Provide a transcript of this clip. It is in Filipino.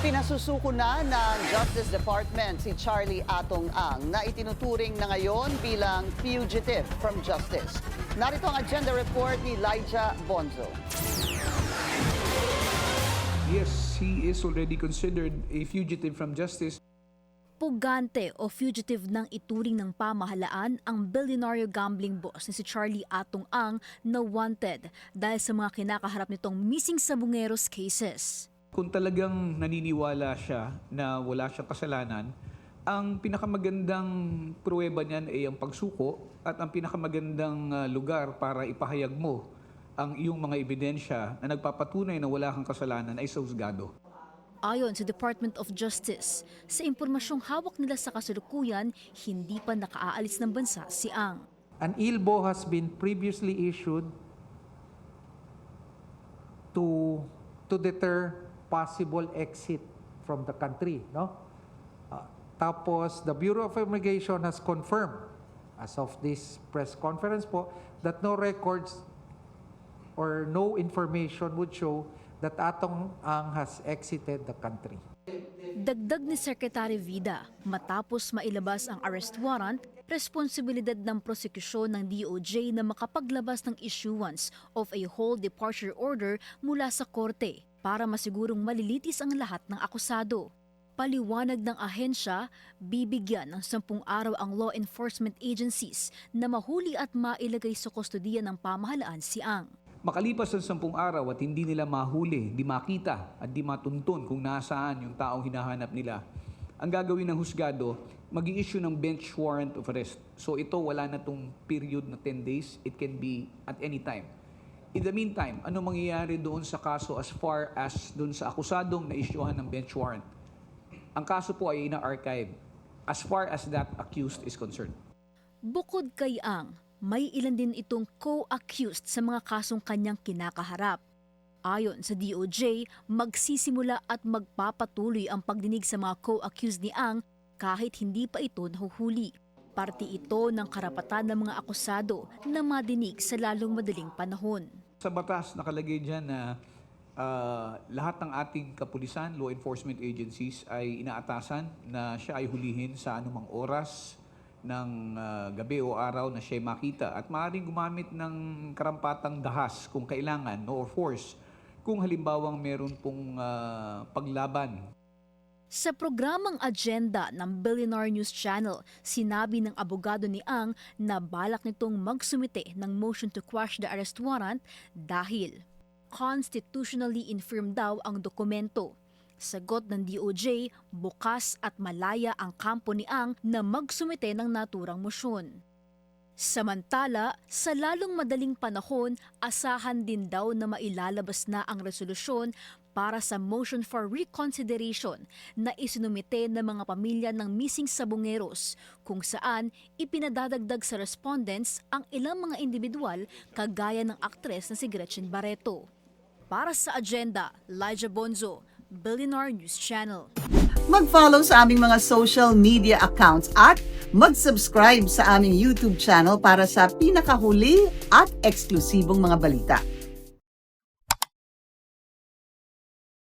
Pinasusuko na ng Justice Department si Charlie Atong Ang na itinuturing na ngayon bilang fugitive from justice. Narito ang agenda report ni Elijah Bonzo. Yes, he is already considered a fugitive from justice. Pugante o fugitive ng ituring ng pamahalaan ang bilyonaryo gambling boss ni si Charlie Atong Ang na wanted dahil sa mga kinakaharap nitong missing sabungeros cases. Kung talagang naniniwala siya na wala siyang kasalanan, ang pinakamagandang pruweba niyan ay ang pagsuko at ang pinakamagandang lugar para ipahayag mo ang iyong mga ebidensya na nagpapatunay na wala kang kasalanan ay sa husgado. Ayon sa Department of Justice, sa impormasyong hawak nila sa kasalukuyan, hindi pa nakaaalis ng bansa si Ang. An ILBO has been previously issued to deter possible exit from the country, no? Tapos the Bureau of Immigration has confirmed as of this press conference po that no records or no information would show that Atong Ang has exited the country. Dagdag ni Secretary Vida, matapos mailabas ang arrest warrant, responsibilidad ng prosekusyon ng DOJ na makapaglabas ng issuance of a whole departure order mula sa korte para masigurong malilitis ang lahat ng akusado. Paliwanag ng ahensya, bibigyan ng 10 araw ang law enforcement agencies na mahuli at mailagay sa kustodiya ng pamahalaan si Ang. Makalipas ang 10 araw at hindi nila mahuli, di makita at di matuntun kung nasaan yung taong hinahanap nila, ang gagawin ng husgado, mag-i-issue ng bench warrant of arrest. So ito wala na tong period na 10 days, it can be at any time. In the meantime, ano mangyayari doon sa kaso as far as doon sa akusadong na-issuehan ng bench warrant? Ang kaso po ay ina-archive as far as that accused is concerned. Bukod kay Ang, may ilan din itong co-accused sa mga kasong kanyang kinakaharap. Ayon sa DOJ, magsisimula at magpapatuloy ang pagdinig sa mga co-accused ni Ang kahit hindi pa ito nahuhuli. Parte ito ng karapatan ng mga akusado na madinig sa lalong madaling panahon. Sa batas nakalagay dyan na lahat ng ating kapulisan, law enforcement agencies ay inaatasan na siya ay hulihin sa anumang oras ng gabi o araw na siya makita at maaaring gumamit ng karampatang dahas kung kailangan or force kung halimbawang meron pong paglaban. Sa programang agenda ng Billionaire News Channel, sinabi ng abogado ni Ang na balak nitong magsumite ng motion to quash the arrest warrant dahil constitutionally infirm daw ang dokumento. Sagot ng DOJ, bukas at malaya ang kampo ni Ang na magsumite ng naturang motion. Samantala, sa lalong madaling panahon, asahan din daw na mailalabas na ang resolusyon para sa motion for reconsideration na isinumite ng mga pamilya ng missing sabungeros kung saan ipinadadagdag sa respondents ang ilang mga individual kagaya ng aktres na si Gretchen Barreto. Para sa agenda, Elijah Bonzo, Billionaire News Channel. Mag-follow sa aming mga social media accounts at mag-subscribe sa aming YouTube channel para sa pinakahuli at eksklusibong mga balita.